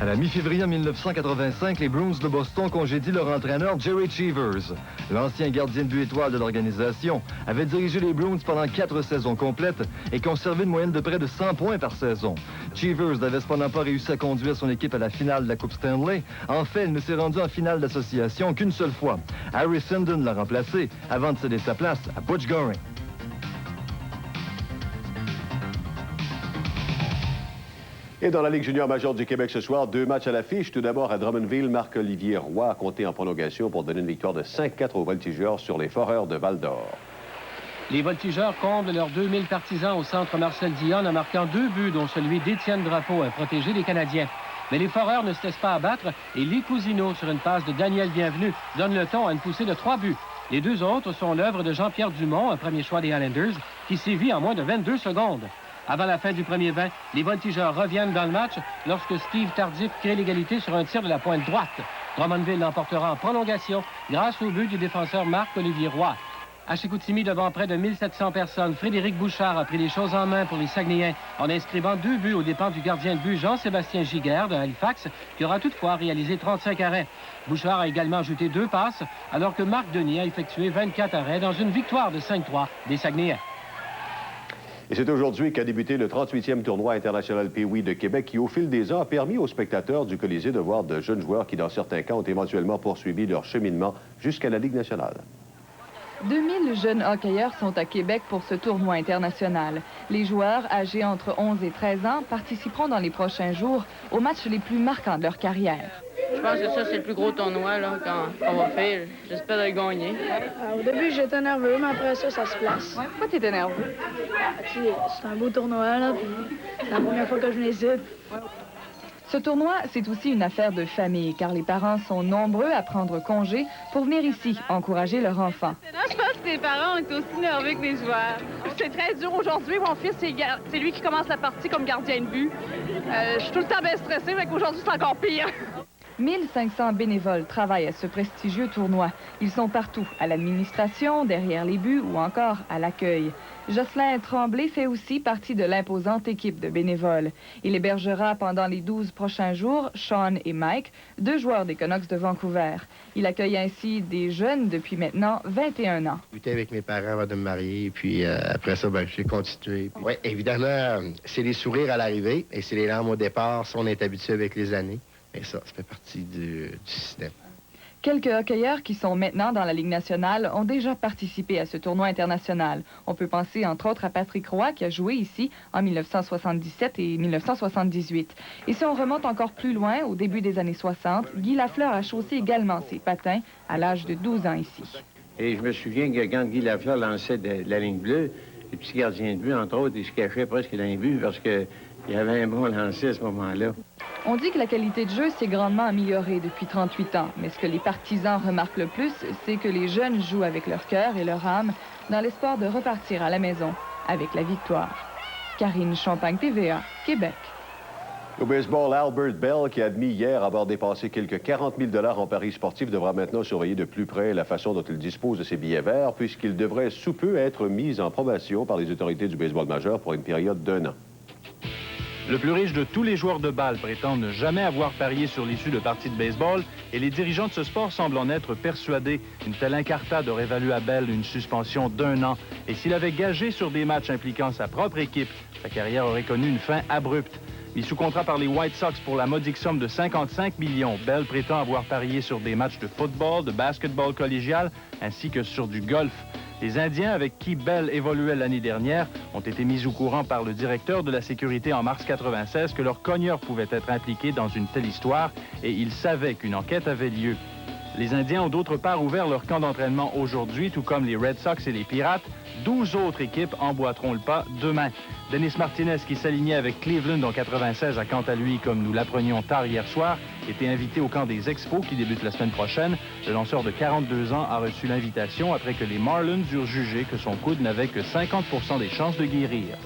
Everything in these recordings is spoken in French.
À la mi-février 1985, les Bruins de Boston congédient leur entraîneur Jerry Cheevers. L'ancien gardien de but étoile de l'organisation avait dirigé les Bruins pendant 4 saisons complètes et conservé une moyenne de près de 100 points par saison. Cheevers n'avait cependant pas réussi à conduire son équipe à la finale de la Coupe Stanley. En fait, il ne s'est rendu en finale d'association qu'une seule fois. Harry Sinden l'a remplacé avant de céder sa place à Butch Goring. Et dans la Ligue junior majeure du Québec ce soir, 2 matchs à l'affiche. Tout d'abord, à Drummondville, Marc-Olivier Roy a compté en prolongation pour donner une victoire de 5-4 aux Voltigeurs sur les Foreurs de Val-d'Or. Les Voltigeurs comblent leurs 2000 partisans au centre Marcel Dionne en marquant 2 buts, dont celui d'Étienne Drapeau, un protégé des Canadiens. Mais les Foreurs ne se laissent pas abattre et Lee Cousineau, sur une passe de Daniel Bienvenu, donne le ton à une poussée de 3 buts. Les 2 autres sont l'œuvre de Jean-Pierre Dumont, un premier choix des Highlanders, qui sévit en moins de 22 secondes. Avant la fin du premier 20, les Voltigeurs reviennent dans le match lorsque Steve Tardif crée l'égalité sur un tir de la pointe droite. Drummondville l'emportera en prolongation grâce au but du défenseur Marc-Olivier Roy. À Chicoutimi, devant près de 1700 personnes, Frédéric Bouchard a pris les choses en main pour les Saguenayens en inscrivant 2 buts aux dépens du gardien de but Jean-Sébastien Giguère de Halifax, qui aura toutefois réalisé 35 arrêts. Bouchard a également ajouté 2 passes, alors que Marc Denis a effectué 24 arrêts dans une victoire de 5-3 des Saguenayens. Et c'est aujourd'hui qu'a débuté le 38e tournoi international Pee-Wee de Québec qui, au fil des ans, a permis aux spectateurs du Colisée de voir de jeunes joueurs qui, dans certains cas, ont éventuellement poursuivi leur cheminement jusqu'à la Ligue nationale. 2000 jeunes hockeyeurs sont à Québec pour ce tournoi international. Les joueurs âgés entre 11 et 13 ans participeront dans les prochains jours aux matchs les plus marquants de leur carrière. Je pense que ça, c'est le plus gros tournoi qu'on va faire. J'espère de le gagner. Au début, j'étais nerveux, mais après ça, ça se place. Ouais, pourquoi t'étais nerveux? C'est un beau tournoi, là, puis c'est la première fois que je viens ici. Ce tournoi, c'est aussi une affaire de famille, car les parents sont nombreux à prendre congé pour venir ici encourager leur enfant. Je pense que les parents sont aussi nerveux que les joueurs. C'est très dur aujourd'hui. Mon fils, c'est lui qui commence la partie comme gardien de but. Je suis tout le temps bien stressée, mais qu'aujourd'hui, c'est encore pire. 1500 bénévoles travaillent à ce prestigieux tournoi. Ils sont partout, à l'administration, derrière les buts ou encore à l'accueil. Jocelyn Tremblay fait aussi partie de l'imposante équipe de bénévoles. Il hébergera pendant les 12 prochains jours Sean et Mike, 2 joueurs des Canucks de Vancouver. Il accueille ainsi des jeunes depuis maintenant 21 ans. J'étais avec mes parents avant de me marier, et puis après ça, j'ai continué. Oui, évidemment, c'est les sourires à l'arrivée et c'est les larmes au départ. Ça, on est habitué avec les années. Et ça fait partie du système. Quelques hockeyeurs qui sont maintenant dans la Ligue nationale ont déjà participé à ce tournoi international. On peut penser entre autres à Patrick Roy qui a joué ici en 1977 et 1978. Et si on remonte encore plus loin, au début des années 60, Guy Lafleur a chaussé également ses patins à l'âge de 12 ans ici. Et je me souviens que quand Guy Lafleur lançait de la ligne bleue, les petits gardiens de but, entre autres, ils se cachaient presque dans les buts parce qu'il y avait un bon lancer à ce moment-là. On dit que la qualité de jeu s'est grandement améliorée depuis 38 ans, mais ce que les partisans remarquent le plus, c'est que les jeunes jouent avec leur cœur et leur âme dans l'espoir de repartir à la maison avec la victoire. Karine Champagne, TVA, Québec. Au baseball, Albert Bell, qui a admis hier avoir dépensé quelques 40 000 $ en paris sportifs, devra maintenant surveiller de plus près la façon dont il dispose de ses billets verts, puisqu'il devrait sous peu être mis en probation par les autorités du baseball majeur pour une période d'1 an. Le plus riche de tous les joueurs de balle prétend ne jamais avoir parié sur l'issue de parties de baseball et les dirigeants de ce sport semblent en être persuadés. Une telle incartade aurait valu à Bell une suspension d'1 an. Et s'il avait gagé sur des matchs impliquant sa propre équipe, sa carrière aurait connu une fin abrupte. Mis sous contrat par les White Sox pour la modique somme de 55 millions, Bell prétend avoir parié sur des matchs de football, de basketball collégial ainsi que sur du golf. Les Indiens avec qui Bell évoluait l'année dernière ont été mis au courant par le directeur de la sécurité en mars 1996 que leur cogneur pouvait être impliqué dans une telle histoire et ils savaient qu'une enquête avait lieu. Les Indiens ont d'autre part ouvert leur camp d'entraînement aujourd'hui, tout comme les Red Sox et les Pirates. 12 autres équipes emboîteront le pas demain. Dennis Martinez, qui s'alignait avec Cleveland en 1996, a quant à lui, comme nous l'apprenions tard hier soir, été invité au camp des Expos qui débute la semaine prochaine. Le lanceur de 42 ans a reçu l'invitation après que les Marlins eurent jugé que son coude n'avait que 50% des chances de guérir.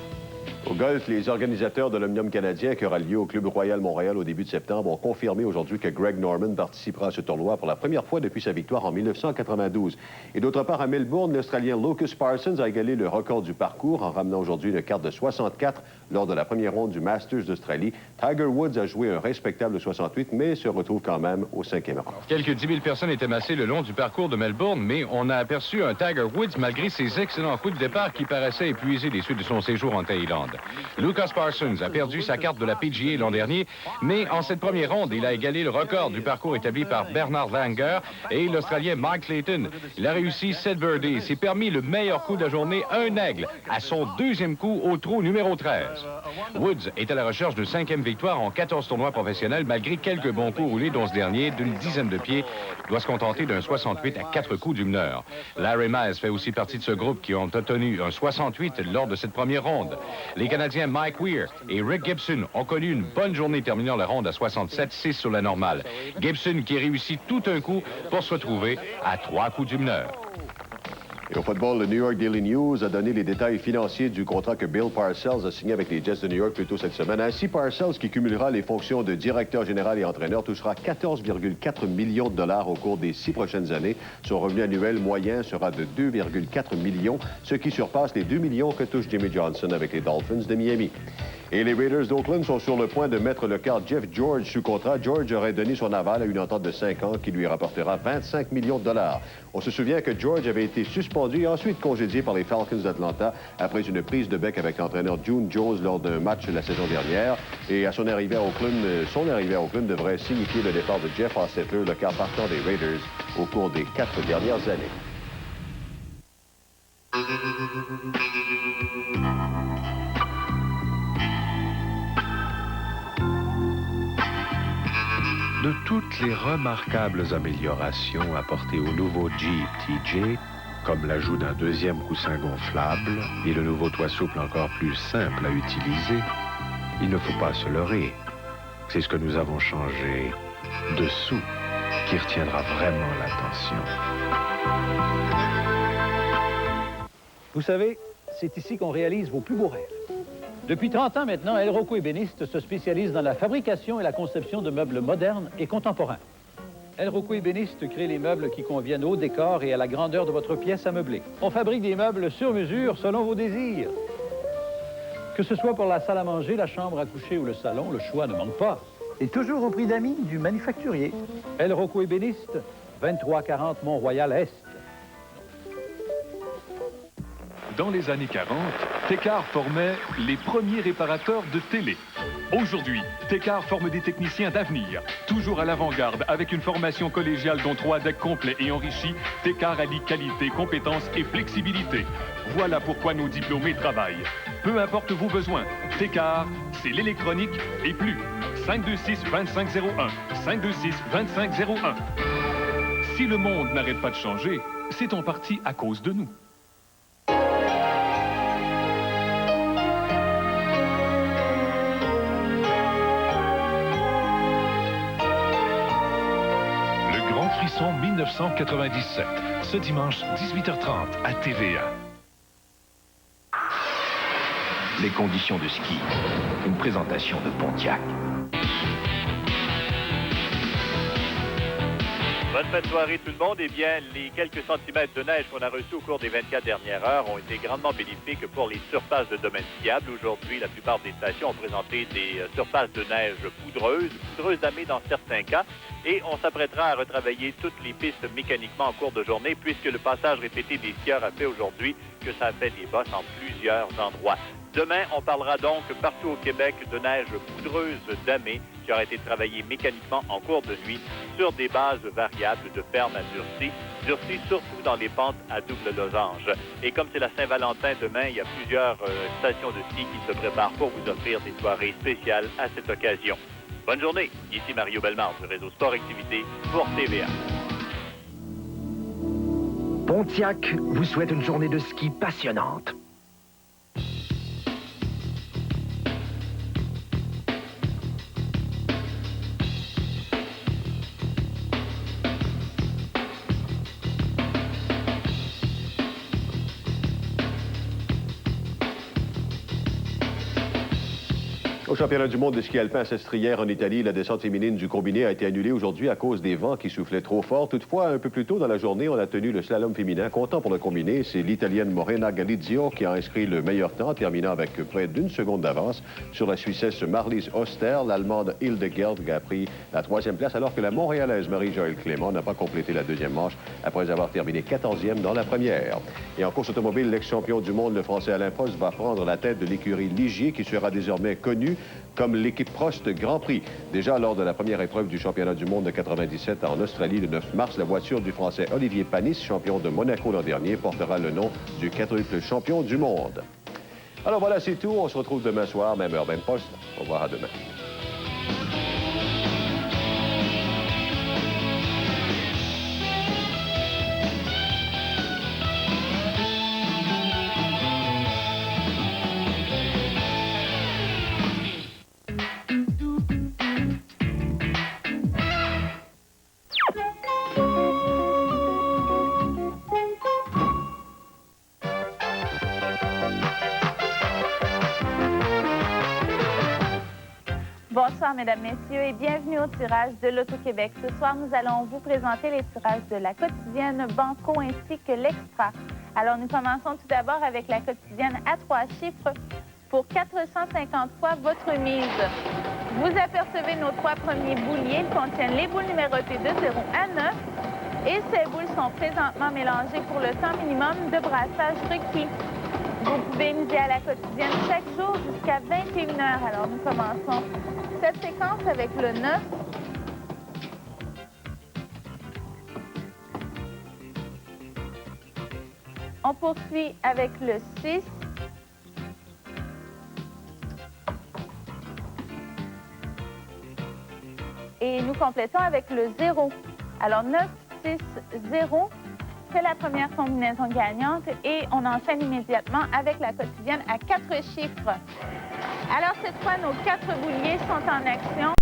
Au golf, les organisateurs de l'Omnium canadien qui aura lieu au Club Royal Montréal au début de septembre ont confirmé aujourd'hui que Greg Norman participera à ce tournoi pour la première fois depuis sa victoire en 1992. Et d'autre part, à Melbourne, l'Australien Lucas Parsons a égalé le record du parcours en ramenant aujourd'hui une carte de 64 lors de la première ronde du Masters d'Australie. Tiger Woods a joué un respectable 68, mais se retrouve quand même au 5e rang. Quelques 10 000 personnes étaient massées le long du parcours de Melbourne, mais on a aperçu un Tiger Woods malgré ses excellents coups de départ qui paraissaient épuisés des suites de son séjour en Thaïlande. Lucas Parsons a perdu sa carte de la PGA l'an dernier, mais en cette première ronde, il a égalé le record du parcours établi par Bernard Langer et l'Australien Mike Clayton. Il a réussi 7 birdies et s'est permis le meilleur coup de la journée, un aigle, à son deuxième coup au trou numéro 13. Woods est à la recherche de 5e victoire en 14 tournois professionnels, malgré quelques bons coups roulés, dont ce dernier, d'une dizaine de pieds, doit se contenter d'un 68 à 4 coups du meneur. Larry Mize fait aussi partie de ce groupe qui ont obtenu un 68 lors de cette première ronde. Les Canadiens Mike Weir et Rick Gibson ont connu une bonne journée terminant la ronde à 67, 6 sur la normale. Gibson qui réussit tout un coup pour se retrouver à 3 coups du meneur. Et au football, le New York Daily News a donné les détails financiers du contrat que Bill Parcells a signé avec les Jets de New York plus tôt cette semaine. Ainsi, Parcells, qui cumulera les fonctions de directeur général et entraîneur, touchera 14,4 millions de dollars au cours des 6 prochaines années. Son revenu annuel moyen sera de 2,4 millions, ce qui surpasse les 2 millions que touche Jimmy Johnson avec les Dolphins de Miami. Et les Raiders d'Oakland sont sur le point de mettre le quart Jeff George sous contrat. George aurait donné son aval à une entente de 5 ans qui lui rapportera 25 millions de dollars. On se souvient que George avait été suspendu et ensuite congédié par les Falcons d'Atlanta après une prise de bec avec l'entraîneur June Jones lors d'un match la saison dernière. Et à son arrivée à Oakland devrait signifier le départ de Jeff Hostetler, le quart partant des Raiders, au cours des 4 dernières années. De toutes les remarquables améliorations apportées au nouveau Jeep TJ, comme l'ajout d'un deuxième coussin gonflable et le nouveau toit souple encore plus simple à utiliser, il ne faut pas se leurrer. C'est ce que nous avons changé dessous qui retiendra vraiment l'attention. Vous savez, c'est ici qu'on réalise vos plus beaux rêves. Depuis 30 ans maintenant, El Rocco Ébéniste se spécialise dans la fabrication et la conception de meubles modernes et contemporains. El Rocco Ébéniste crée les meubles qui conviennent au décor et à la grandeur de votre pièce à meubler. On fabrique des meubles sur mesure selon vos désirs. Que ce soit pour la salle à manger, la chambre à coucher ou le salon, le choix ne manque pas. Et toujours au prix d'amis du manufacturier. El Rocco Ébéniste, 2340 Mont-Royal-Est. Dans les années 40, Teccar formait les premiers réparateurs de télé. Aujourd'hui, Teccar forme des techniciens d'avenir. Toujours à l'avant-garde, avec une formation collégiale dont 3 decks complets et enrichis, Teccar allie qualité, compétence et flexibilité. Voilà pourquoi nos diplômés travaillent. Peu importe vos besoins, Teccar, c'est l'électronique et plus. 526-2501, 526-2501. Si le monde n'arrête pas de changer, c'est en partie à cause de nous. Frisson 1997, ce dimanche 18h30 à TVA. Les conditions de ski, une présentation de Pontiac. Bonne fin de soirée tout le monde. Eh bien, les quelques centimètres de neige qu'on a reçus au cours des 24 dernières heures ont été grandement bénéfiques pour les surfaces de domaine skiable. Aujourd'hui, la plupart des stations ont présenté des surfaces de neige poudreuses damées dans certains cas. Et on s'apprêtera à retravailler toutes les pistes mécaniquement en cours de journée puisque le passage répété des skieurs a fait aujourd'hui que ça a fait des bosses en plusieurs endroits. Demain, on parlera donc partout au Québec de neige poudreuse damée qui aura été travaillée mécaniquement en cours de nuit sur des bases variables de ferme à durcies surtout dans les pentes à double losange. Et comme c'est la Saint-Valentin demain, il y a plusieurs stations de ski qui se préparent pour vous offrir des soirées spéciales à cette occasion. Bonne journée, ici Mario Bellemare du réseau Sport Activité pour TVA. Pontiac vous souhaite une journée de ski passionnante. championnat du monde de ski alpin à Sestrières en Italie, la descente féminine du combiné a été annulée aujourd'hui à cause des vents qui soufflaient trop fort. Toutefois, un peu plus tôt dans la journée, on a tenu le slalom féminin. Comptant pour le combiné, c'est l'Italienne Morena Galizio qui a inscrit le meilleur temps, terminant avec près d'1 seconde d'avance sur la Suissesse Marlies Oster. L'Allemande Hildegard a pris la 3e place, alors que la Montréalaise Marie-Joëlle Clément n'a pas complété la 2e manche après avoir terminé 14e dans la première. Et en course automobile, l'ex-champion du monde, le Français Alain Prost, va prendre la tête de l'écurie Ligier, qui sera désormais connue comme l'équipe Prost Grand Prix. Déjà lors de la première épreuve du championnat du monde de 97 en Australie le 9 mars, la voiture du Français Olivier Panis, champion de Monaco l'an dernier, portera le nom du quadruple champion du monde. Alors voilà, c'est tout. On se retrouve demain soir, même heure, même poste. Au revoir, à demain. Bonsoir, Mesdames, Messieurs, et bienvenue au tirage de l'Auto-Québec. Ce soir, nous allons vous présenter les tirages de la quotidienne Banco ainsi que l'Extra. Alors, nous commençons tout d'abord avec la quotidienne à 3 chiffres pour 450 fois votre mise. Vous apercevez nos 3 premiers bouliers. Ils contiennent les boules numérotées de 0 à 9. Et ces boules sont présentement mélangées pour le temps minimum de brassage requis. Vous pouvez miser à la quotidienne chaque jour jusqu'à 21 h. Alors, nous commençons cette séquence avec le 9. On poursuit avec le 6. Et nous complétons avec le 0. Alors, 9, 6, 0. C'est la première combinaison gagnante et on enchaîne immédiatement avec la quotidienne à 4 chiffres. Alors, cette fois, nos 4 bouliers sont en action.